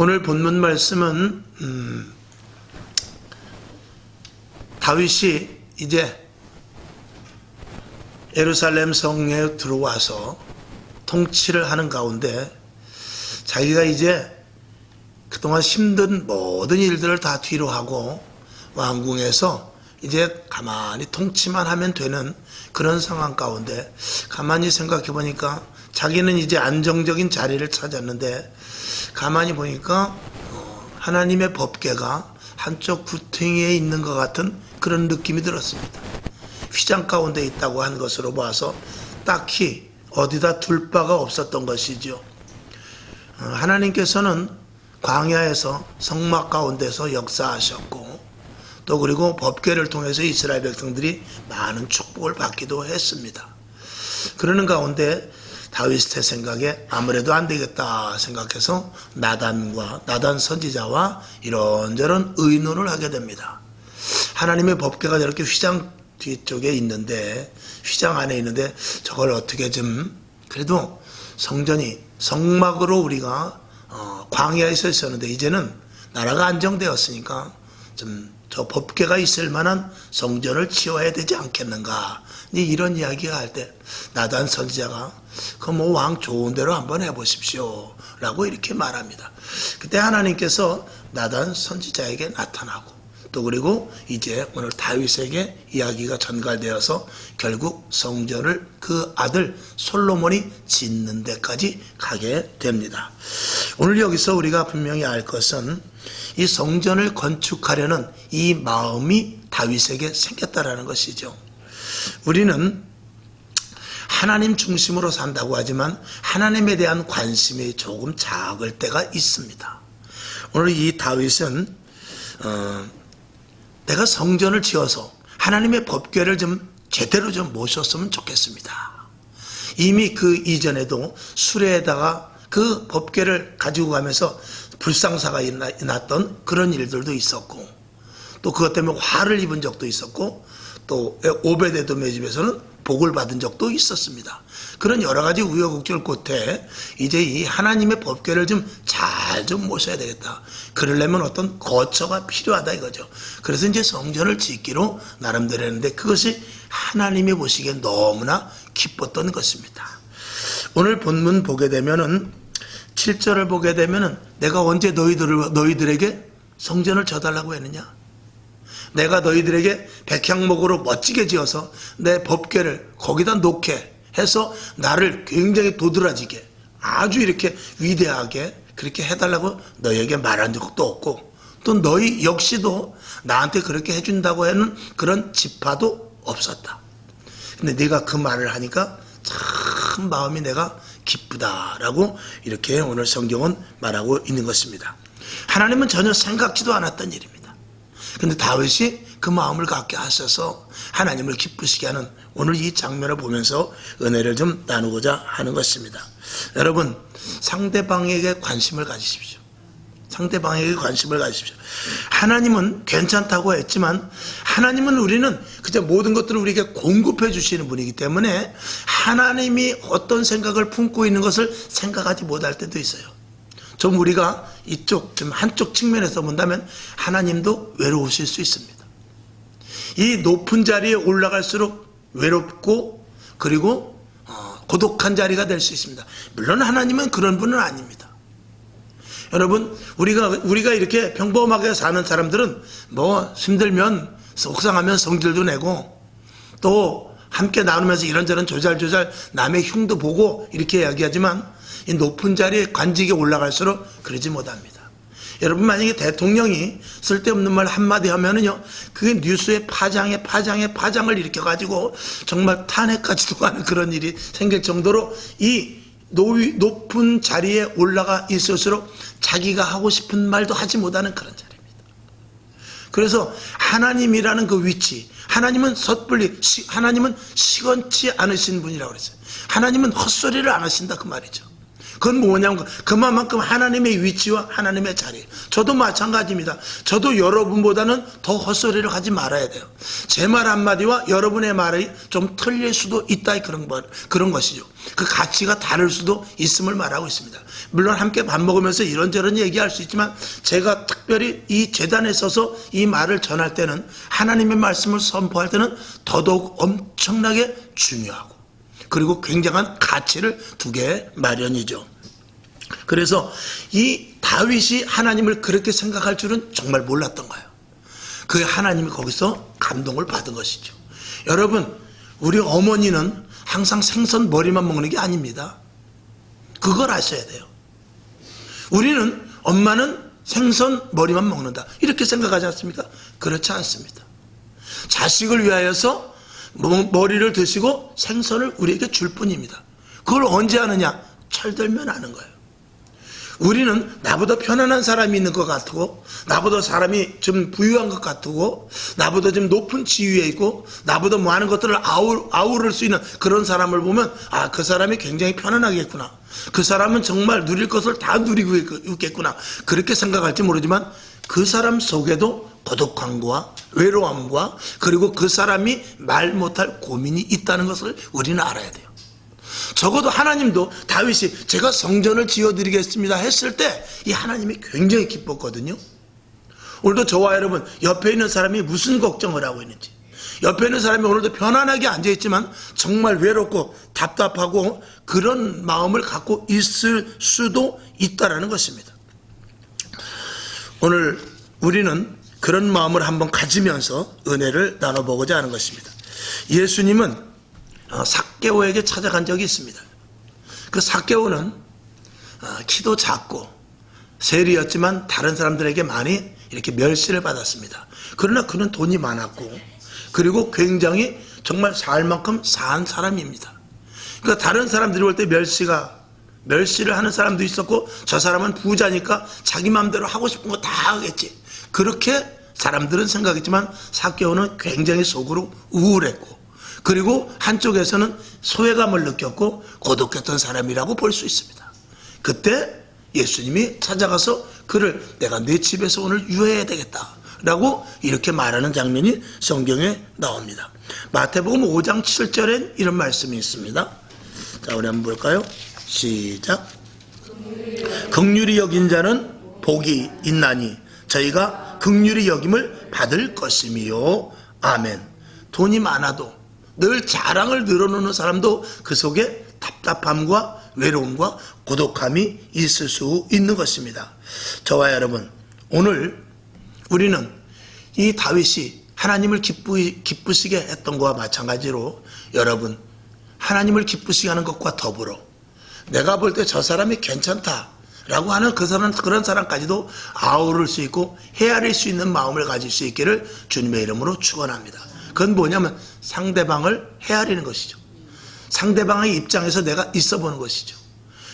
오늘 본문 말씀은 다윗이 이제 예루살렘 성에 들어와서 통치를 하는 가운데 자기가 이제 그동안 힘든 모든 일들을 다 뒤로 하고 왕궁에서 이제 가만히 통치만 하면 되는 그런 상황 가운데 가만히 생각해 보니까 자기는 이제 안정적인 자리를 찾았는데 가만히 보니까 하나님의 법궤가 한쪽 구덩이에 있는 것 같은 그런 느낌이 들었습니다. 휘장 가운데 있다고 한 것으로 봐서 딱히 어디다 둘 바가 없었던 것이죠. 하나님께서는 광야에서 성막 가운데서 역사하셨고 또 그리고 법궤를 통해서 이스라엘 백성들이 많은 축복을 받기도 했습니다. 그러는 가운데 다윗의 생각에 아무래도 안 되겠다 생각해서 나단 선지자와 이런저런 의논을 하게 됩니다. 하나님의 법궤가 저렇게 휘장 뒤쪽에 있는데 휘장 안에 있는데 저걸 어떻게 좀 그래도 성막으로 우리가 광야에서 있었는데 이제는 나라가 안정되었으니까 좀 저 법궤가 있을 만한 성전을 지어야 되지 않겠는가 이런 이야기가 할 때 나단 선지자가 그 뭐 왕 좋은 대로 한번 해보십시오 라고 이렇게 말합니다. 그때 하나님께서 나단 선지자에게 나타나고 또 그리고 이제 오늘 다윗에게 이야기가 전갈되어서 결국 성전을 그 아들 솔로몬이 짓는 데까지 가게 됩니다. 오늘 여기서 우리가 분명히 알 것은 이 성전을 건축하려는 이 마음이 다윗에게 생겼다라는 것이죠. 우리는 하나님 중심으로 산다고 하지만 하나님에 대한 관심이 조금 작을 때가 있습니다. 오늘 이 다윗은 내가 성전을 지어서 하나님의 법궤를 좀 제대로 좀 모셨으면 좋겠습니다. 이미 그 이전에도 수레에다가 그 법궤를 가지고 가면서 불상사가 났던 그런 일들도 있었고 또 그것 때문에 화를 입은 적도 있었고 또 오베데돔의 집에서는 복을 받은 적도 있었습니다. 그런 여러 가지 우여곡절 끝에 이제 이 하나님의 법궤를 좀 잘 좀 모셔야 되겠다. 그러려면 어떤 거처가 필요하다 이거죠. 그래서 이제 성전을 짓기로 나름대로 했는데 그것이 하나님이 보시기엔 너무나 기뻤던 것입니다. 오늘 본문 보게 되면은 7절을 보게 되면은 내가 언제 너희들에게 성전을 져달라고 했느냐? 내가 너희들에게 백향목으로 멋지게 지어서 내 법궤를 거기다 놓게 해서 나를 굉장히 도드라지게 아주 이렇게 위대하게 그렇게 해달라고 너희에게 말한 적도 없고 또 너희 역시도 나한테 그렇게 해준다고 하는 그런 지파도 없었다. 근데 네가 그 말을 하니까 참 마음이 내가 기쁘다라고 이렇게 오늘 성경은 말하고 있는 것입니다. 하나님은 전혀 생각지도 않았던 일입니다. 근데 다윗이 그 마음을 갖게 하셔서 하나님을 기쁘시게 하는 오늘 이 장면을 보면서 은혜를 좀 나누고자 하는 것입니다. 여러분 상대방에게 관심을 가지십시오. 상대방에게 관심을 가지십시오. 하나님은 괜찮다고 했지만 하나님은 우리는 그저 모든 것들을 우리에게 공급해 주시는 분이기 때문에 하나님이 어떤 생각을 품고 있는 것을 생각하지 못할 때도 있어요. 좀 우리가 좀 한쪽 측면에서 본다면 하나님도 외로우실 수 있습니다. 이 높은 자리에 올라갈수록 외롭고 그리고 고독한 자리가 될 수 있습니다. 물론 하나님은 그런 분은 아닙니다. 여러분 우리가 이렇게 평범하게 사는 사람들은 뭐 힘들면 속상하면 성질도 내고 또 함께 나누면서 이런저런 조잘조잘 남의 흉도 보고 이렇게 이야기하지만 이 높은 자리에 관직에 올라갈수록 그러지 못합니다. 여러분 만약에 대통령이 쓸데없는 말 한마디 하면은요 그게 뉴스에 파장을 일으켜가지고 정말 탄핵까지도 하는 그런 일이 생길 정도로 이 높은 자리에 올라가 있을수록 자기가 하고 싶은 말도 하지 못하는 그런 자리입니다. 그래서 하나님이라는 그 위치, 하나님은 하나님은 시건치 않으신 분이라고 그랬어요. 하나님은 헛소리를 안 하신다 그 말이죠. 그건 뭐냐면 그만큼 하나님의 위치와 하나님의 자리. 저도 마찬가지입니다. 저도 여러분보다는 더 헛소리를 하지 말아야 돼요. 제 말 한마디와 여러분의 말이 좀 틀릴 수도 있다, 그런 것이죠. 그 가치가 다를 수도 있음을 말하고 있습니다. 물론 함께 밥 먹으면서 이런저런 얘기할 수 있지만 제가 특별히 이 제단에 서서 이 말을 전할 때는, 하나님의 말씀을 선포할 때는 더더욱 엄청나게 중요하고 그리고 굉장한 가치를 두게 마련이죠. 그래서 이 다윗이 하나님을 그렇게 생각할 줄은 정말 몰랐던 거예요. 그 하나님이 거기서 감동을 받은 것이죠. 여러분, 우리 어머니는 항상 생선 머리만 먹는 게 아닙니다. 그걸 아셔야 돼요. 우리는 엄마는 생선 머리만 먹는다 이렇게 생각하지 않습니까? 그렇지 않습니다. 자식을 위하여서 머리를 드시고 생선을 우리에게 줄 뿐입니다. 그걸 언제 하느냐? 철들면 아는 거예요. 우리는 나보다 편안한 사람이 있는 것 같고, 나보다 사람이 좀 부유한 것 같고, 나보다 좀 높은 지위에 있고, 나보다 많은 것들을 아우를 수 있는 그런 사람을 보면, 아, 그 사람이 굉장히 편안하겠구나, 그 사람은 정말 누릴 것을 다 누리고 있겠구나, 그렇게 생각할지 모르지만 그 사람 속에도 고독함과 외로움과 그리고 그 사람이 말 못할 고민이 있다는 것을 우리는 알아야 돼요. 적어도 하나님도 다윗이 제가 성전을 지어드리겠습니다 했을 때 이 하나님이 굉장히 기뻤거든요. 오늘도 저와 여러분 옆에 있는 사람이 무슨 걱정을 하고 있는지, 옆에 있는 사람이 오늘도 편안하게 앉아있지만 정말 외롭고 답답하고 그런 마음을 갖고 있을 수도 있다는 것입니다. 오늘 우리는 그런 마음을 한번 가지면서 은혜를 나눠보고자 하는 것입니다. 예수님은 삭개오에게 찾아간 적이 있습니다. 그 삭개오는 키도 작고 세리였지만 다른 사람들에게 많이 이렇게 멸시를 받았습니다. 그러나 그는 돈이 많았고 그리고 굉장히 정말 살 만큼 산 사람입니다. 그러니까 다른 사람들이 볼 때 멸시를 하는 사람도 있었고, 저 사람은 부자니까 자기 마음대로 하고 싶은 거 다 하겠지, 그렇게 사람들은 생각했지만 삭개오는 굉장히 속으로 우울했고 그리고 한쪽에서는 소외감을 느꼈고 고독했던 사람이라고 볼 수 있습니다. 그때 예수님이 찾아가서 그를 내가 내 집에서 오늘 유해해야 되겠다 라고 이렇게 말하는 장면이 성경에 나옵니다. 마태복음 5장 7절엔 이런 말씀이 있습니다. 자, 우리 한번 볼까요? 시작. 긍휼히 여긴 자는 복이 있나니 저희가 긍휼히 여김을 받을 것이미요. 아멘. 돈이 많아도 늘 자랑을 늘어놓는 사람도 그 속에 답답함과 외로움과 고독함이 있을 수 있는 것입니다. 저와 여러분, 오늘 우리는 이 다윗이 하나님을 기쁘시게 했던 것과 마찬가지로 여러분, 하나님을 기쁘시게 하는 것과 더불어 내가 볼 때 저 사람이 괜찮다라고 하는 그런 사람까지도 아우를 수 있고 헤아릴 수 있는 마음을 가질 수 있기를 주님의 이름으로 축원합니다. 그건 뭐냐면 상대방을 헤아리는 것이죠. 상대방의 입장에서 내가 있어 보는 것이죠.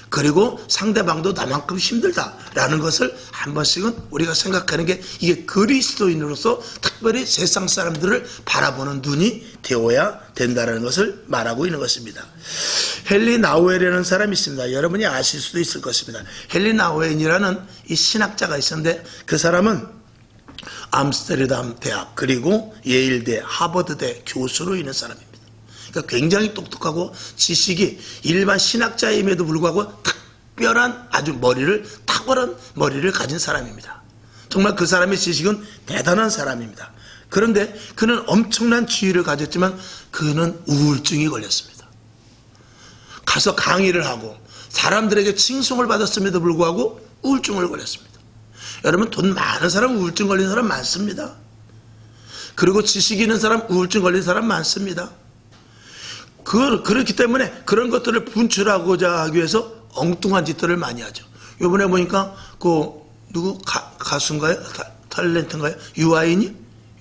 그리고 상대방도 나만큼 힘들다라는 것을 한 번씩은 우리가 생각하는 게, 이게 그리스도인으로서 특별히 세상 사람들을 바라보는 눈이 되어야 된다는 것을 말하고 있는 것입니다. 헨리 나우엔이라는 사람이 있습니다. 여러분이 아실 수도 있을 것입니다. 헨리 나우엔이라는 이 신학자가 있었는데 그 사람은 암스테르담 대학 그리고 예일대, 하버드대 교수로 있는 사람입니다. 그러니까 굉장히 똑똑하고 지식이 일반 신학자임에도 불구하고 특별한 아주 탁월한 머리를 가진 사람입니다. 정말 그 사람의 지식은 대단한 사람입니다. 그런데 그는 엄청난 지위를 가졌지만 그는 우울증이 걸렸습니다. 가서 강의를 하고 사람들에게 칭송을 받았음에도 불구하고 우울증을 걸렸습니다. 여러분, 돈 많은 사람 우울증 걸린 사람 많습니다. 그리고 지식 있는 사람 우울증 걸린 사람 많습니다. 그렇기 때문에 그런 것들을 분출하고자 하기 위해서 엉뚱한 짓들을 많이 하죠. 이번에 보니까 누구 가수인가요? 탤런트인가요?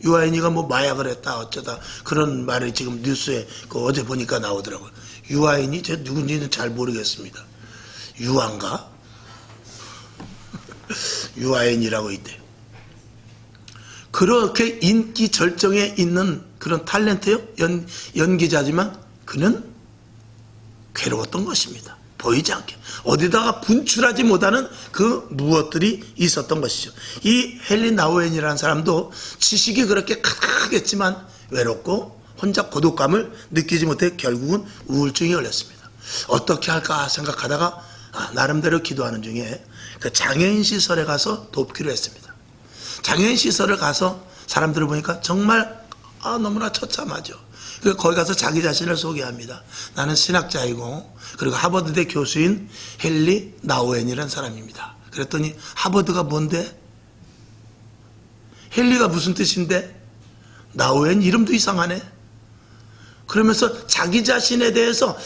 유아인이가 뭐 마약을 했다 어쩌다 그런 말이 지금 뉴스에 어제 보니까 나오더라고요. 유아인이 저 누군지는 잘 모르겠습니다. 유아인가? 유아인이라고 있대요. 그렇게 인기 절정에 있는 그런 탤런트요, 연기자지만 그는 괴로웠던 것입니다. 보이지 않게 어디다가 분출하지 못하는 그 무엇들이 있었던 것이죠. 이 헨리 나우엔이라는 사람도 지식이 그렇게 가득하겠지만 외롭고 혼자 고독감을 느끼지 못해 결국은 우울증이 걸렸습니다. 어떻게 할까 생각하다가 나름대로 기도하는 중에 그 장애인 시설에 가서 돕기로 했습니다. 장애인 시설을 가서 사람들을 보니까 정말 너무나 처참하죠. 거기 가서 자기 자신을 소개합니다. 나는 신학자이고 그리고 하버드대 교수인 헨리 나우엔이라는 사람입니다. 그랬더니 하버드가 뭔데? 헨리가 무슨 뜻인데? 나우엔 이름도 이상하네. 그러면서 자기 자신에 대해서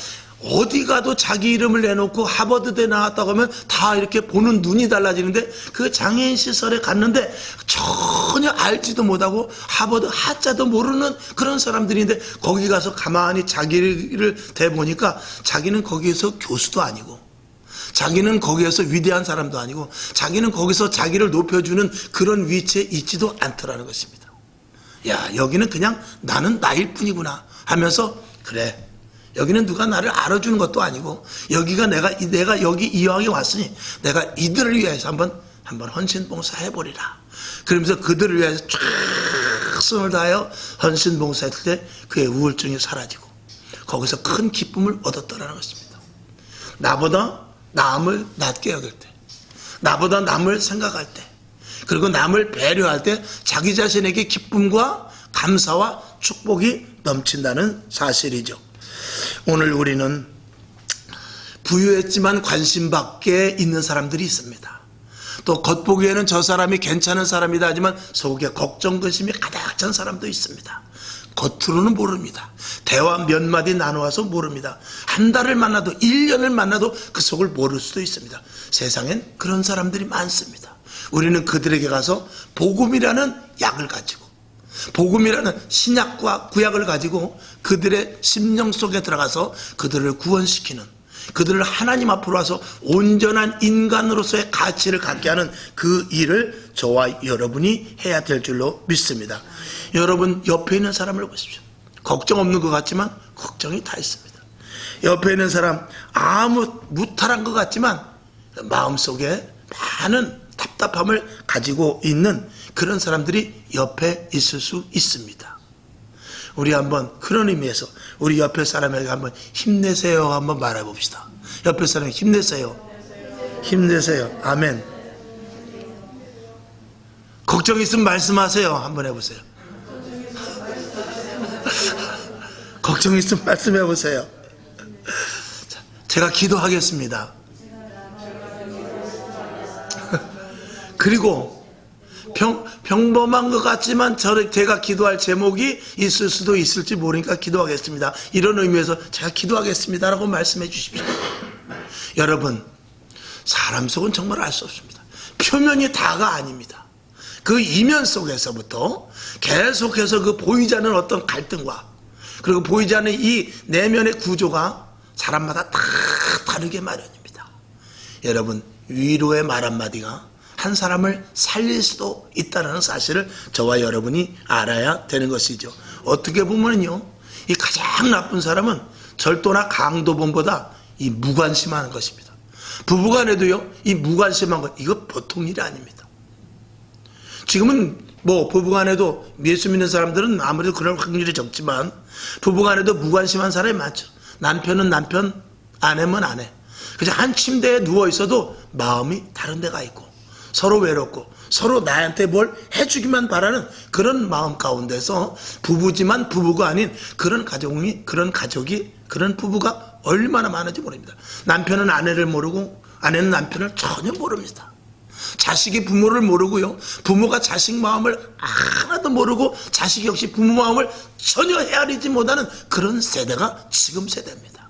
어디 가도 자기 이름을 내놓고 하버드대 나왔다고 하면 다 이렇게 보는 눈이 달라지는데 그 장애인 시설에 갔는데 전혀 알지도 못하고 하버드 하자도 모르는 그런 사람들인데 거기 가서 가만히 자기를 대보니까 자기는 거기에서 교수도 아니고 자기는 거기에서 위대한 사람도 아니고 자기는 거기서 자기를 높여주는 그런 위치에 있지도 않더라는 것입니다. 야, 여기는 그냥 나는 나일 뿐이구나 하면서 그래, 여기는 누가 나를 알아주는 것도 아니고 여기가 내가 여기 이왕에 왔으니 내가 이들을 위해서 한번 헌신봉사 해보리라. 그러면서 그들을 위해서 쫙 손을 다하여 헌신봉사했을 때 그의 우울증이 사라지고 거기서 큰 기쁨을 얻었더라는 것입니다. 나보다 남을 낮게 여길 때, 나보다 남을 생각할 때, 그리고 남을 배려할 때 자기 자신에게 기쁨과 감사와 축복이 넘친다는 사실이죠. 오늘 우리는 부유했지만 관심 밖에 있는 사람들이 있습니다. 또 겉보기에는 저 사람이 괜찮은 사람이다 하지만 속에 걱정 근심이 가득 찬 사람도 있습니다. 겉으로는 모릅니다. 대화 몇 마디 나누어서 모릅니다. 한 달을 만나도 1년을 만나도 그 속을 모를 수도 있습니다. 세상엔 그런 사람들이 많습니다. 우리는 그들에게 가서 복음이라는 약을 가지고 복음이라는 신약과 구약을 가지고 그들의 심령 속에 들어가서 그들을 구원시키는, 그들을 하나님 앞으로 와서 온전한 인간으로서의 가치를 갖게 하는 그 일을 저와 여러분이 해야 될 줄로 믿습니다. 여러분 옆에 있는 사람을 보십시오. 걱정 없는 것 같지만 걱정이 다 있습니다. 옆에 있는 사람 아무 무탈한 것 같지만 마음속에 많은 답답함을 가지고 있는 그런 사람들이 옆에 있을 수 있습니다. 우리 한번 그런 의미에서 우리 옆에 사람에게 한번 힘내세요 한번 말해봅시다. 옆에 사람에게 힘내세요. 힘내세요. 아멘. 걱정 있으면 말씀하세요. 한번 해보세요. 걱정 있으면 말씀해보세요. 제가 기도하겠습니다. 그리고 평범한 것 같지만 제가 기도할 제목이 있을 수도 있을지 모르니까 기도하겠습니다. 이런 의미에서 제가 기도하겠습니다라고 말씀해 주십시오. 여러분, 사람 속은 정말 알 수 없습니다. 표면이 다가 아닙니다. 그 이면 속에서부터 계속해서 그 보이지 않는 어떤 갈등과 그리고 보이지 않는 이 내면의 구조가 사람마다 다 다르게 마련입니다. 여러분, 위로의 말 한마디가 한 사람을 살릴 수도 있다는 사실을 저와 여러분이 알아야 되는 것이죠. 어떻게 보면요, 이 가장 나쁜 사람은 절도나 강도범보다 이 무관심한 것입니다. 부부간에도요, 이 무관심한 것, 이거 보통 일이 아닙니다. 지금은 부부간에도 예수 믿는 사람들은 아무래도 그럴 확률이 적지만 부부간에도 무관심한 사람이 많죠. 남편은 남편, 아내면 아내. 그냥 한 침대에 누워 있어도 마음이 다른 데가 있고 서로 외롭고 서로 나한테 뭘 해주기만 바라는 그런 마음 가운데서 부부지만 부부가 아닌 그런 가족이 그런 부부가 얼마나 많은지 모릅니다. 남편은 아내를 모르고 아내는 남편을 전혀 모릅니다. 자식이 부모를 모르고요, 부모가 자식 마음을 하나도 모르고 자식이 역시 부모 마음을 전혀 헤아리지 못하는 그런 세대가 지금 세대입니다.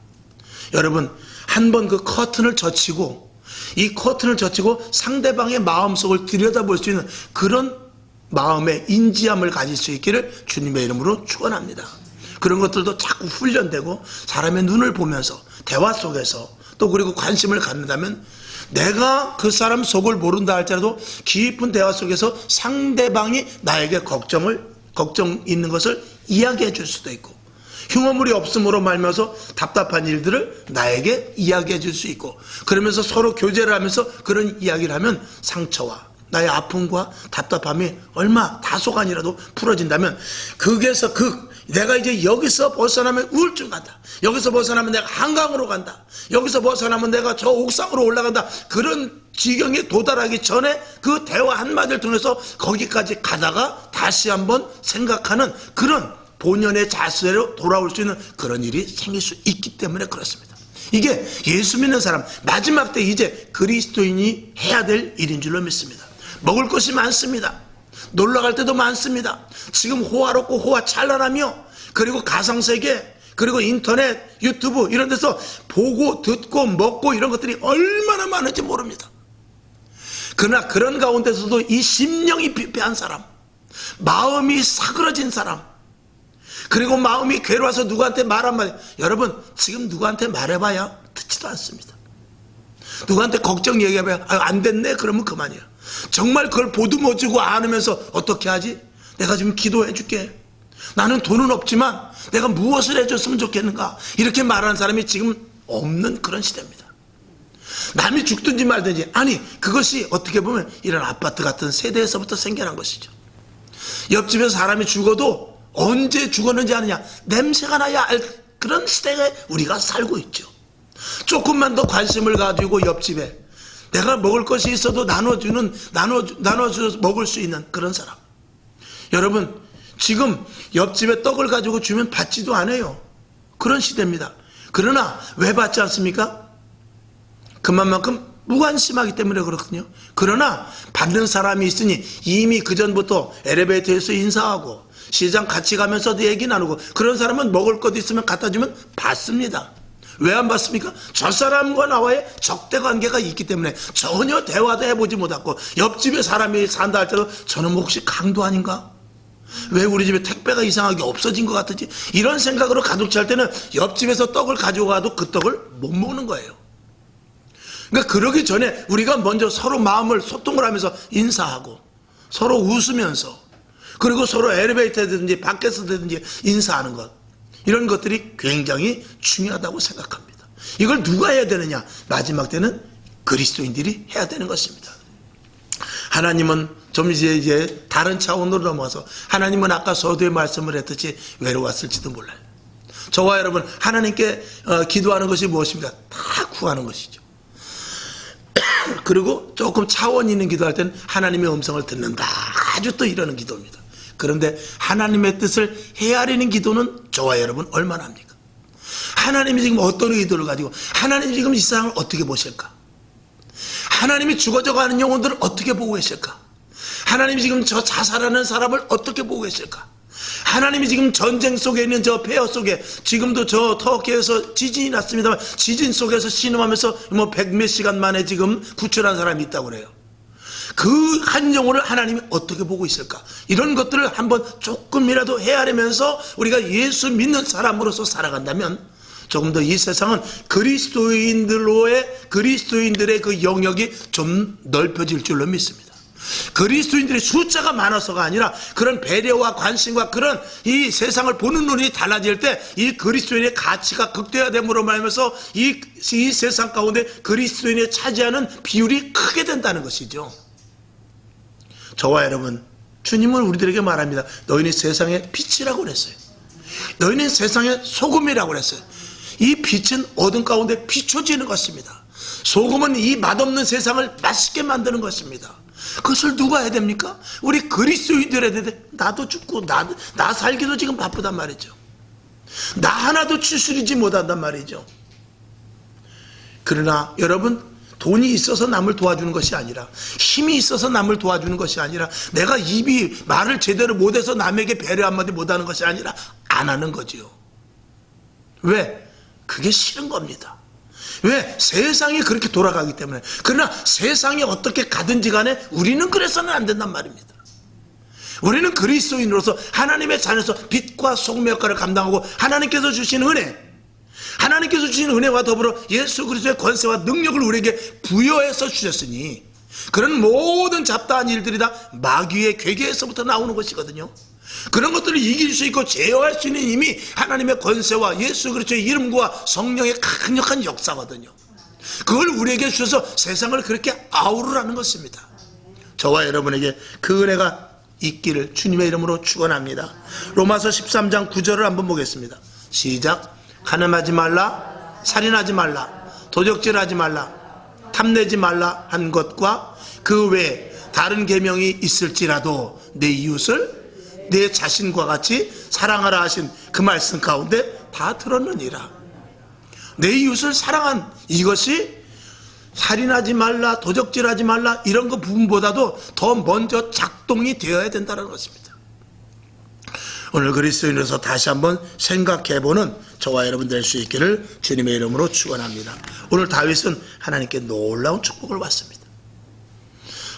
여러분, 한번 그 커튼을 젖히고 이 커튼을 젖히고 상대방의 마음속을 들여다볼 수 있는 그런 마음의 인지함을 가질 수 있기를 주님의 이름으로 축원합니다. 그런 것들도 자꾸 훈련되고 사람의 눈을 보면서 대화 속에서 또 그리고 관심을 갖는다면 내가 그 사람 속을 모른다 할지라도 깊은 대화 속에서 상대방이 나에게 걱정 있는 것을 이야기해 줄 수도 있고 흉어물이 없음으로 말미암아서 답답한 일들을 나에게 이야기해 줄 수 있고, 그러면서 서로 교제를 하면서 그런 이야기를 하면 상처와 나의 아픔과 답답함이 얼마 다소간이라도 풀어진다면, 거기에서 내가 이제 여기서 벗어나면 우울증 간다, 여기서 벗어나면 내가 한강으로 간다, 여기서 벗어나면 내가 저 옥상으로 올라간다, 그런 지경에 도달하기 전에 그 대화 한마디를 통해서 거기까지 가다가 다시 한번 생각하는 그런 본연의 자세로 돌아올 수 있는 그런 일이 생길 수 있기 때문에 그렇습니다. 이게 예수 믿는 사람 마지막 때 이제 그리스도인이 해야 될 일인 줄로 믿습니다. 먹을 것이 많습니다. 놀러 갈 때도 많습니다. 지금 호화롭고 호화찬란하며, 그리고 가상세계, 그리고 인터넷, 유튜브 이런 데서 보고 듣고 먹고 이런 것들이 얼마나 많은지 모릅니다. 그러나 그런 가운데서도 이 심령이 피폐한 사람, 마음이 사그러진 사람, 그리고 마음이 괴로워서 누구한테 말 한마디, 여러분 지금 누구한테 말해봐야 듣지도 않습니다. 누구한테 걱정 얘기해봐야 안 됐네 그러면 그만이야. 정말 그걸 보듬어주고 안으면서 어떻게 하지? 내가 지금 기도해 줄게, 나는 돈은 없지만 내가 무엇을 해줬으면 좋겠는가, 이렇게 말하는 사람이 지금 없는 그런 시대입니다. 남이 죽든지 말든지, 아니 그것이 어떻게 보면 이런 아파트 같은 세대에서부터 생겨난 것이죠. 옆집에 사람이 죽어도 언제 죽었는지 아느냐, 냄새가 나야 알 그런 시대에 우리가 살고 있죠. 조금만 더 관심을 가지고 옆집에 내가 먹을 것이 있어도 나눠주서 먹을 수 있는 그런 사람. 여러분 지금 옆집에 떡을 가지고 주면 받지도 않아요. 그런 시대입니다. 그러나 왜 받지 않습니까? 그만큼 무관심하기 때문에 그렇거든요. 그러나 받는 사람이 있으니 이미 그전부터 엘리베이터에서 인사하고 시장 같이 가면서도 얘기 나누고, 그런 사람은 먹을 것 있으면 갖다 주면 받습니다. 왜 안 받습니까? 저 사람과 나와의 적대 관계가 있기 때문에 전혀 대화도 해보지 못하고, 옆집에 사람이 산다 할 때도 저는 뭐 혹시 강도 아닌가? 왜 우리 집에 택배가 이상하게 없어진 것 같지? 이런 생각으로 가득 찰 때는 옆집에서 떡을 가지고 가도 그 떡을 못 먹는 거예요. 그러니까 그러기 전에 우리가 먼저 서로 마음을 소통을 하면서 인사하고, 서로 웃으면서, 그리고 서로 엘리베이터든지 밖에서든지 인사하는 것, 이런 것들이 굉장히 중요하다고 생각합니다. 이걸 누가 해야 되느냐? 마지막 때는 그리스도인들이 해야 되는 것입니다. 하나님은 좀 이제 다른 차원으로 넘어서, 하나님은 아까 서두에 말씀을 했듯이 외로웠을지도 몰라요. 저와 여러분 하나님께 기도하는 것이 무엇입니까? 다 구하는 것이죠. 그리고 조금 차원 있는 기도할 때는 하나님의 음성을 듣는다, 아주 또 이러는 기도입니다. 그런데 하나님의 뜻을 헤아리는 기도는 저와 여러분 얼마나 합니까? 하나님이 지금 어떤 의도를 가지고, 하나님이 지금 이 세상을 어떻게 보실까? 하나님이 죽어져가는 영혼들을 어떻게 보고 계실까? 하나님이 지금 저 자살하는 사람을 어떻게 보고 계실까? 하나님이 지금 전쟁 속에 있는 저 폐허 속에, 지금도 저 터키에서 지진이 났습니다만 지진 속에서 신음하면서 뭐 100몇 시간 만에 지금 구출한 사람이 있다고 그래요. 그 한 영혼을 하나님이 어떻게 보고 있을까? 이런 것들을 한번 조금이라도 헤아리면서 우리가 예수 믿는 사람으로서 살아간다면 조금 더 이 세상은 그리스도인들의 그 영역이 좀 넓혀질 줄로 믿습니다. 그리스도인들의 숫자가 많아서가 아니라 그런 배려와 관심과 그런 이 세상을 보는 눈이 달라질 때 이 그리스도인의 가치가 극대화됨으로 말하면서 이 세상 가운데 그리스도인이 차지하는 비율이 크게 된다는 것이죠. 저와 여러분, 주님은 우리들에게 말합니다. 너희는 세상의 빛이라고 그랬어요. 너희는 세상의 소금이라고 그랬어요. 이 빛은 어둠 가운데 비춰지는 것입니다. 소금은 이 맛없는 세상을 맛있게 만드는 것입니다. 그것을 누가 해야 됩니까? 우리 그리스도인들이 해야 되는데, 나도 죽고 나 살기도 지금 바쁘단 말이죠. 나 하나도 추스리지 못한단 말이죠. 그러나 여러분, 돈이 있어서 남을 도와주는 것이 아니라, 힘이 있어서 남을 도와주는 것이 아니라, 내가 입이 말을 제대로 못해서 남에게 배려 한마디 못하는 것이 아니라 안 하는 거지요. 왜? 그게 싫은 겁니다. 왜? 세상이 그렇게 돌아가기 때문에. 그러나 세상이 어떻게 가든지 간에 우리는 그래서는 안 된단 말입니다. 우리는 그리스도인으로서 하나님의 자녀로서 빛과 소금의 역할을 감당하고, 하나님께서 주신 은혜와 더불어 예수 그리스도의 권세와 능력을 우리에게 부여해서 주셨으니, 그런 모든 잡다한 일들이 다 마귀의 괴계에서부터 나오는 것이거든요. 그런 것들을 이길 수 있고 제어할 수 있는 힘이 하나님의 권세와 예수 그리스도의 이름과 성령의 강력한 역사거든요. 그걸 우리에게 주셔서 세상을 그렇게 아우르라는 것입니다. 저와 여러분에게 그 은혜가 있기를 주님의 이름으로 축원합니다. 로마서 13장 9절을 한번 보겠습니다. 시작. 간음하지 말라, 살인하지 말라, 도적질하지 말라, 탐내지 말라 한 것과 그 외에 다른 계명이 있을지라도 내 이웃을 내 자신과 같이 사랑하라 하신 그 말씀 가운데 다 들었느니라. 내 이웃을 사랑한 이것이 살인하지 말라, 도적질하지 말라 이런 거 부분보다도 더 먼저 작동이 되어야 된다는 것입니다. 오늘 그리스도인으로서 다시 한번 생각해보는 저와 여러분 될 수 있기를 주님의 이름으로 축원합니다. 오늘 다윗은 하나님께 놀라운 축복을 받습니다.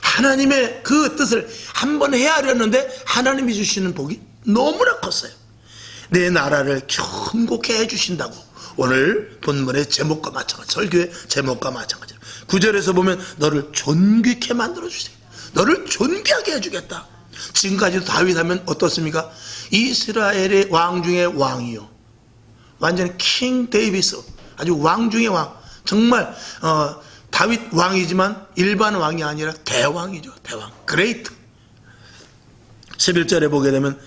하나님의 그 뜻을 한번 헤아렸는데 하나님이 주시는 복이 너무나 컸어요. 내 나라를 견고케 해주신다고. 오늘 본문의 제목과 마찬가지, 설교의 제목과 마찬가지로 9절에서 보면 너를 존귀케 만들어주세요. 너를 존귀하게 해주겠다. 지금까지도 다윗 하면 어떻습니까? 이스라엘의 왕 중에 왕이요, 완전 킹 데이비스, 아주 왕 중에 왕. 정말 다윗 왕이지만 일반 왕이 아니라 대왕이죠. 대왕, 그레이트. 11절에 보게 되면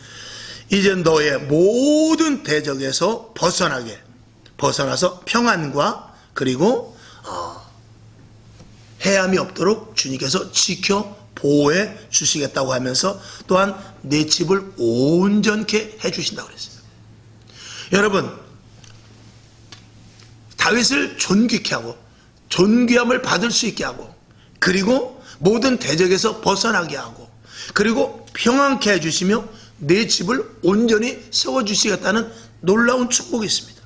이제 너의 모든 대적에서 벗어나서 평안과 그리고 해함이 없도록 주님께서 지켜 보호해 주시겠다고 하면서 또한 내 집을 온전케 해주신다고 그랬어요. 여러분, 다윗을 존귀케 하고 존귀함을 받을 수 있게 하고 그리고 모든 대적에서 벗어나게 하고 그리고 평안케 해주시며 내 집을 온전히 세워주시겠다는 놀라운 축복이 있습니다.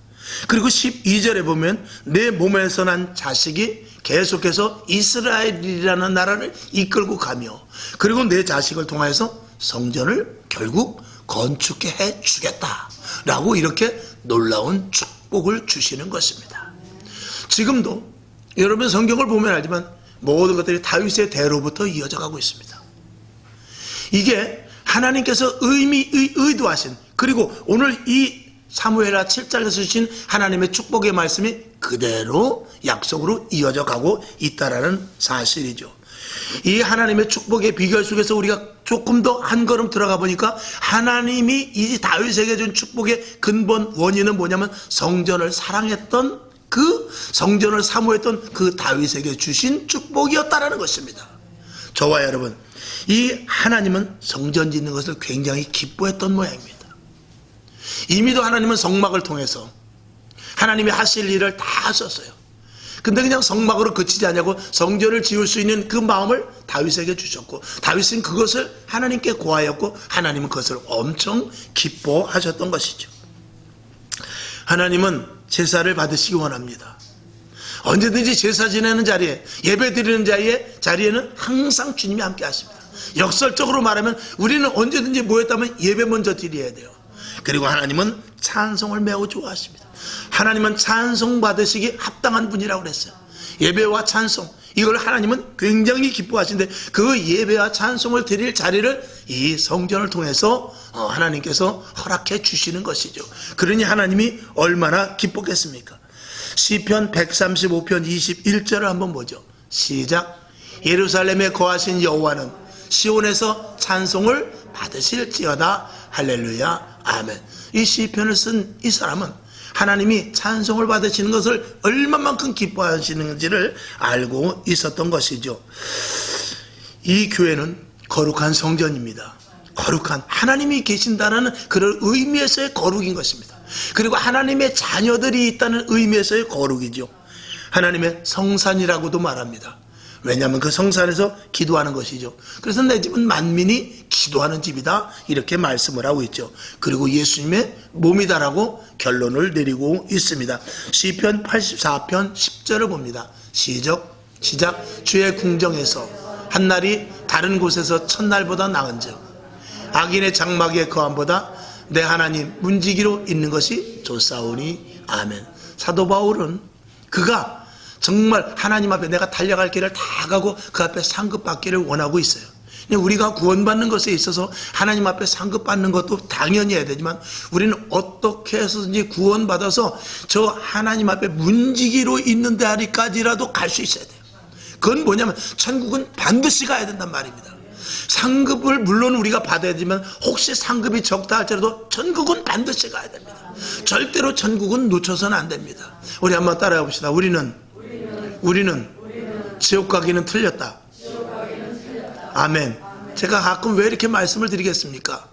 그리고 12절에 보면 내 몸에서 난 자식이 계속해서 이스라엘이라는 나라를 이끌고 가며 그리고 내 자식을 통해서 성전을 결국 건축해 해 주겠다라고 이렇게 놀라운 축복을 주시는 것입니다. 지금도 여러분 성경을 보면 알지만 모든 것들이 다윗의 대로부터 이어져 가고 있습니다. 이게 하나님께서 의도하신, 그리고 오늘 이 사무엘하 7장에서 주신 하나님의 축복의 말씀이 그대로 약속으로 이어져 가고 있다라는 사실이죠. 이 하나님의 축복의 비결 속에서 우리가 조금 더 한 걸음 들어가 보니까 하나님이 이 다윗에게 준 축복의 근본 원인은 뭐냐면 성전을 사랑했던, 그 성전을 사모했던 그 다윗에게 주신 축복이었다라는 것입니다. 저와 여러분, 이 하나님은 성전 짓는 것을 굉장히 기뻐했던 모양입니다. 이미도 하나님은 성막을 통해서 하나님이 하실 일을 다 하셨어요. 근데 그냥 성막으로 그치지 않냐고 성전을 지을 수 있는 그 마음을 다윗에게 주셨고, 다윗은 그것을 하나님께 고하였고 하나님은 그것을 엄청 기뻐하셨던 것이죠. 하나님은 제사를 받으시기 원합니다. 언제든지 제사 지내는 자리에, 예배 드리는 자리에는 항상 주님이 함께 하십니다. 역설적으로 말하면 우리는 언제든지 모였다면 예배 먼저 드려야 돼요. 그리고 하나님은 찬송을 매우 좋아하십니다. 하나님은 찬송 받으시기 합당한 분이라고 그랬어요. 예배와 찬송, 이걸 하나님은 굉장히 기뻐하시는데 그 예배와 찬송을 드릴 자리를 이 성전을 통해서 하나님께서 허락해 주시는 것이죠. 그러니 하나님이 얼마나 기뻤겠습니까? 시편 135편 21절을 한번 보죠. 시작. 예루살렘에 거하신 여호와는 시온에서 찬송을 받으실지어다. 할렐루야, 아멘. 이 시편을 쓴 이 사람은 하나님이 찬송을 받으시는 것을 얼마만큼 기뻐하시는지를 알고 있었던 것이죠. 이 교회는 거룩한 성전입니다. 거룩한, 하나님이 계신다는 그런 의미에서의 거룩인 것입니다. 그리고 하나님의 자녀들이 있다는 의미에서의 거룩이죠. 하나님의 성산이라고도 말합니다. 왜냐하면 그 성산에서 기도하는 것이죠. 그래서 내 집은 만민이 기도하는 집이다, 이렇게 말씀을 하고 있죠. 그리고 예수님의 몸이다라고 결론을 내리고 있습니다. 시편 84편 10절을 봅니다. 시작. 주의 궁정에서 한날이 다른 곳에서 첫날보다 나은즉 악인의 장막의 거함보다 내 하나님 문지기로 있는 것이 좋사오니, 아멘. 사도 바울은 그가 정말 하나님 앞에 내가 달려갈 길을 다 가고 그 앞에 상급받기를 원하고 있어요. 우리가 구원받는 것에 있어서 하나님 앞에 상급받는 것도 당연히 해야 되지만 우리는 어떻게 해서든지 구원받아서 저 하나님 앞에 문지기로 있는 데까지라도 갈 수 있어야 돼요. 그건 뭐냐면 천국은 반드시 가야 된단 말입니다. 상급을 물론 우리가 받아야 되지만 혹시 상급이 적다 할지라도 천국은 반드시 가야 됩니다. 절대로 천국은 놓쳐서는 안 됩니다. 우리 한번 따라해 봅시다. 우리는 지옥 가기는 틀렸다. 아멘. 제가 가끔 왜 이렇게 말씀을 드리겠습니까?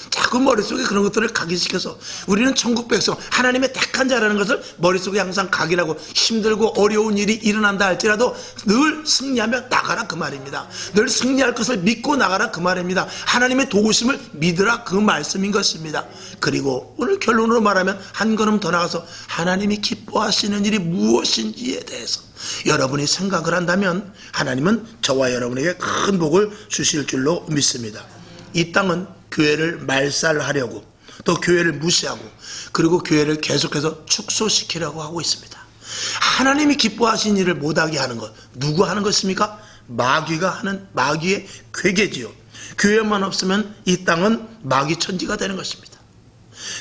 자꾸 머릿속에 그런 것들을 각인시켜서 우리는 천국 백성, 하나님의 택한 자라는 것을 머릿속에 항상 각인하고 힘들고 어려운 일이 일어난다 할지라도 늘 승리하며 나가라 그 말입니다. 늘 승리할 것을 믿고 나가라 그 말입니다. 하나님의 도우심을 믿으라 그 말씀인 것입니다. 그리고 오늘 결론으로 말하면 한 걸음 더 나가서 하나님이 기뻐하시는 일이 무엇인지에 대해서 여러분이 생각을 한다면 하나님은 저와 여러분에게 큰 복을 주실 줄로 믿습니다. 이 땅은 교회를 말살하려고 또 교회를 무시하고 그리고 교회를 계속해서 축소시키려고 하고 있습니다. 하나님이 기뻐하신 일을 못하게 하는 것 누구 하는 것입니까? 마귀가 하는 마귀의 괴계지요. 교회만 없으면 이 땅은 마귀 천지가 되는 것입니다.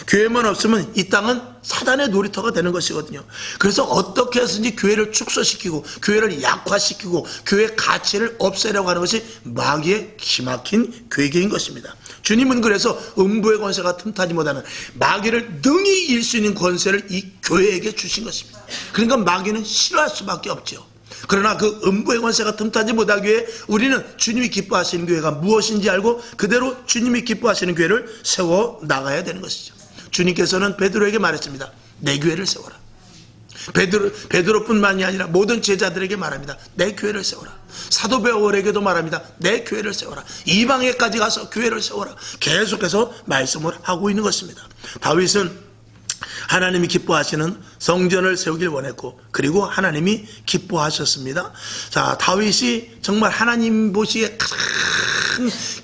교회만 없으면 이 땅은 사단의 놀이터가 되는 것이거든요. 그래서 어떻게 해서든지 교회를 축소시키고 교회를 약화시키고 교회의 가치를 없애려고 하는 것이 마귀의 기막힌 괴계인 것입니다. 주님은 그래서 음부의 권세가 틈타지 못하는 마귀를 능히 이길 수 있는 권세를 이 교회에게 주신 것입니다. 그러니까 마귀는 싫어할 수밖에 없죠. 그러나 그 음부의 권세가 틈타지 못하기 위해 우리는 주님이 기뻐하시는 교회가 무엇인지 알고 그대로 주님이 기뻐하시는 교회를 세워 나가야 되는 것이죠. 주님께서는 베드로에게 말했습니다. 내 교회를 세워라. 베드로뿐만이 아니라 모든 제자들에게 말합니다. 내 교회를 세워라. 사도 바울에게도 말합니다. 내 교회를 세워라. 이방에까지 가서 교회를 세워라. 계속해서 말씀을 하고 있는 것입니다. 다윗은 하나님이 기뻐하시는 성전을 세우길 원했고 그리고 하나님이 기뻐하셨습니다. 자, 다윗이 정말 하나님 보시기에 가장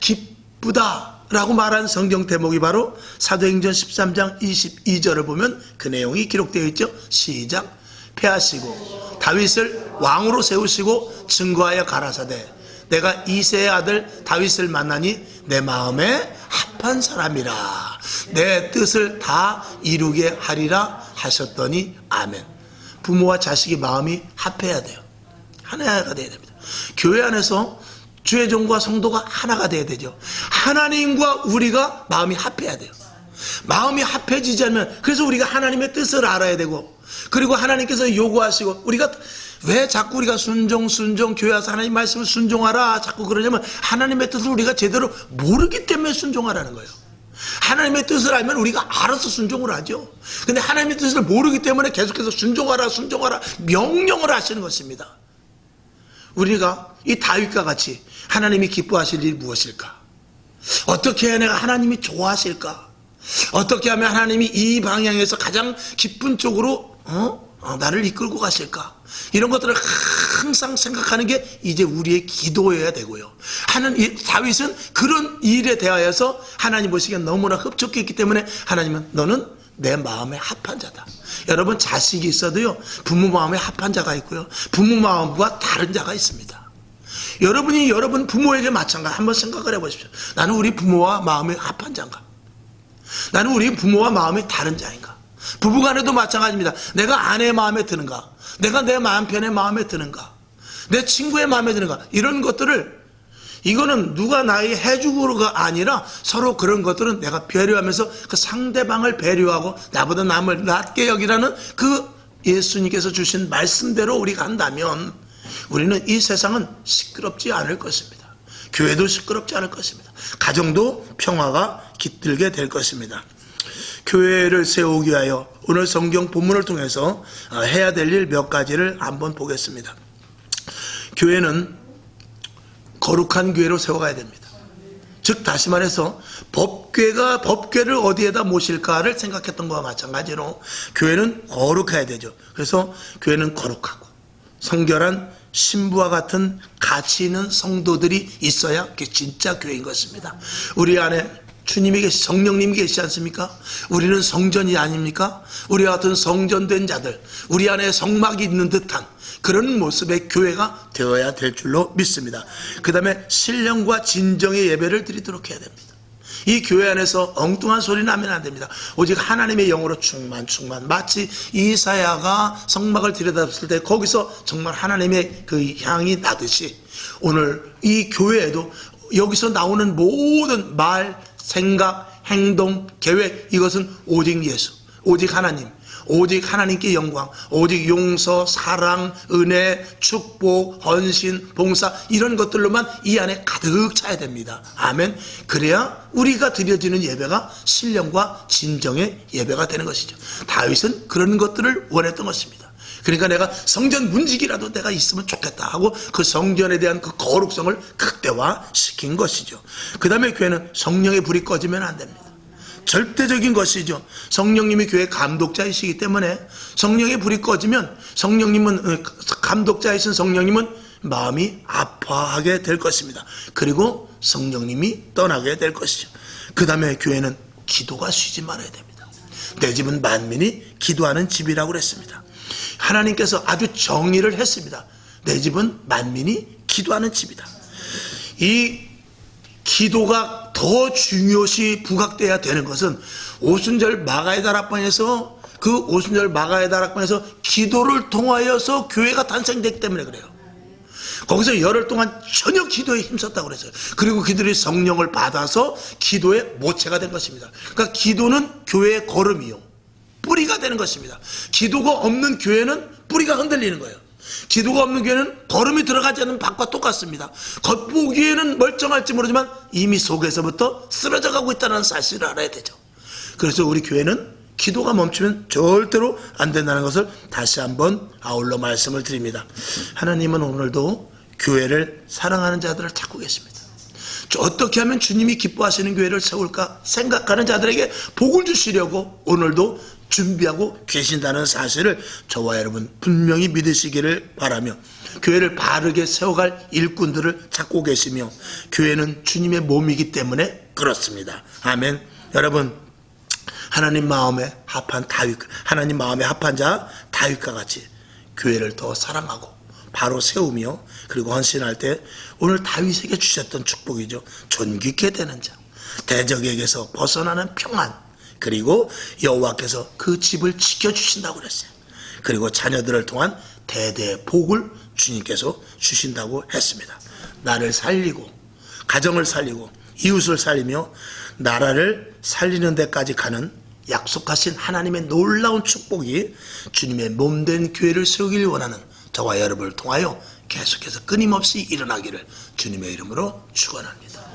기쁘다라고 말한 성경 대목이 바로 사도행전 13장 22절을 보면 그 내용이 기록되어 있죠. 시작. 패하시고 다윗을 왕으로 세우시고 증거하여 가라사대 내가 이새의 아들 다윗을 만나니 내 마음에 합한 사람이라 내 뜻을 다 이루게 하리라 하셨더니 아멘. 부모와 자식이 마음이 합해야 돼요. 하나가 돼야 됩니다. 교회 안에서 주의 종과 성도가 하나가 돼야 되죠. 하나님과 우리가 마음이 합해야 돼요. 마음이 합해지지 않으면 그래서 우리가 하나님의 뜻을 알아야 되고 그리고 하나님께서 요구하시고 우리가 왜 자꾸 우리가 순종 교회 와서 하나님 말씀을 순종하라 자꾸 그러냐면 하나님의 뜻을 우리가 제대로 모르기 때문에 순종하라는 거예요. 하나님의 뜻을 알면 우리가 알아서 순종을 하죠. 근데 하나님의 뜻을 모르기 때문에 계속해서 순종하라 명령을 하시는 것입니다. 우리가 이 다윗과 같이 하나님이 기뻐하실 일이 무엇일까? 어떻게 해야 내가 하나님이 좋아하실까? 어떻게 하면 하나님이 이 방향에서 가장 기쁜 쪽으로 나를 이끌고 가실까? 이런 것들을 항상 생각하는 게 이제 우리의 기도여야 되고요. 다윗은 그런 일에 대하여서 하나님 보시기에 너무나 흡족했기 때문에 하나님은 너는 내 마음에 합한 자다. 여러분 자식이 있어도요 부모 마음에 합한 자가 있고요 부모 마음과 다른 자가 있습니다. 여러분이 여러분 부모에게 마찬가지 한번 생각을 해보십시오. 나는 우리 부모와 마음에 합한 자인가? 나는 우리 부모와 마음이 다른 자인가? 부부간에도 마찬가지입니다. 내가 아내의 마음에 드는가? 내가 내 남편의 마음에 드는가? 내 친구의 마음에 드는가? 이런 것들을 이거는 누가 나에게 해주고가 아니라 서로 그런 것들은 내가 배려하면서 그 상대방을 배려하고 나보다 남을 낮게 여기라는 그 예수님께서 주신 말씀대로 우리가 한다면 우리는 이 세상은 시끄럽지 않을 것입니다. 교회도 시끄럽지 않을 것입니다. 가정도 평화가 깃들게 될 것입니다. 교회를 세우기 위하여 오늘 성경 본문을 통해서 해야 될 일 몇 가지를 한번 보겠습니다. 교회는 거룩한 교회로 세워가야 됩니다. 즉 다시 말해서 법궤를 어디에다 모실까를 생각했던 것과 마찬가지로 교회는 거룩해야 되죠. 그래서 교회는 거룩하고 성결한 신부와 같은 가치 있는 성도들이 있어야 그게 진짜 교회인 것입니다. 우리 안에 주님이 계시, 성령님이 계시지 않습니까? 우리는 성전이 아닙니까? 우리와 같은 성전된 자들, 우리 안에 성막이 있는 듯한 그런 모습의 교회가 되어야 될 줄로 믿습니다. 그 다음에 신령과 진정의 예배를 드리도록 해야 됩니다. 이 교회 안에서 엉뚱한 소리 나면 안 됩니다. 오직 하나님의 영으로 충만 마치 이사야가 성막을 들여다봤을 때 거기서 정말 하나님의 그 향이 나듯이 오늘 이 교회에도 여기서 나오는 모든 말, 생각, 행동, 계획, 이것은 오직 예수, 오직 하나님, 오직 하나님께 영광, 오직 용서, 사랑, 은혜, 축복, 헌신, 봉사, 이런 것들로만 이 안에 가득 차야 됩니다. 아멘. 그래야 우리가 드려지는 예배가 신령과 진정의 예배가 되는 것이죠. 다윗은 그런 것들을 원했던 것입니다. 그러니까 내가 성전 문지기라도 내가 있으면 좋겠다 하고 그 성전에 대한 그 거룩성을 극대화시킨 것이죠. 그 다음에 교회는 성령의 불이 꺼지면 안 됩니다. 절대적인 것이죠. 성령님이 교회 감독자이시기 때문에 성령의 불이 꺼지면 성령님은, 감독자이신 성령님은 마음이 아파하게 될 것입니다. 그리고 성령님이 떠나게 될 것이죠. 그 다음에 교회는 기도가 쉬지 말아야 됩니다. 내 집은 만민이 기도하는 집이라고 그랬습니다. 하나님께서 아주 정의를 했습니다. 내 집은 만민이 기도하는 집이다. 이 기도가 더 중요시 부각돼야 되는 것은 오순절 마가의 다락방에서 그 오순절 마가의 다락방에서 기도를 통하여서 교회가 탄생됐기 때문에 그래요. 거기서 열흘 동안 전혀 기도에 힘썼다고 그랬어요. 그리고 그들이 성령을 받아서 기도의 모체가 된 것입니다. 그러니까 기도는 교회의 걸음이요, 뿌리가 되는 것입니다. 기도가 없는 교회는 뿌리가 흔들리는 거예요. 기도가 없는 교회는 걸음이 들어가지 않는 밭과 똑같습니다. 겉보기에는 멀쩡할지 모르지만 이미 속에서부터 쓰러져 가고 있다는 사실을 알아야 되죠. 그래서 우리 교회는 기도가 멈추면 절대로 안 된다는 것을 다시 한번 아울러 말씀을 드립니다. 하나님은 오늘도 교회를 사랑하는 자들을 찾고 계십니다. 어떻게 하면 주님이 기뻐하시는 교회를 세울까 생각하는 자들에게 복을 주시려고 오늘도 준비하고 계신다는 사실을 저와 여러분 분명히 믿으시기를 바라며, 교회를 바르게 세워갈 일꾼들을 찾고 계시며, 교회는 주님의 몸이기 때문에 그렇습니다. 아멘. 여러분, 하나님 마음에 합한 자 다윗과 같이 교회를 더 사랑하고 바로 세우며, 그리고 헌신할 때 오늘 다윗에게 주셨던 축복이죠. 존귀케 되는 자, 대적에게서 벗어나는 평안, 그리고 여호와께서 그 집을 지켜주신다고 그랬어요. 그리고 자녀들을 통한 대대의 복을 주님께서 주신다고 했습니다. 나를 살리고 가정을 살리고 이웃을 살리며 나라를 살리는 데까지 가는 약속하신 하나님의 놀라운 축복이 주님의 몸된 교회를 세우길 원하는 저와 여러분을 통하여 계속해서 끊임없이 일어나기를 주님의 이름으로 축원합니다.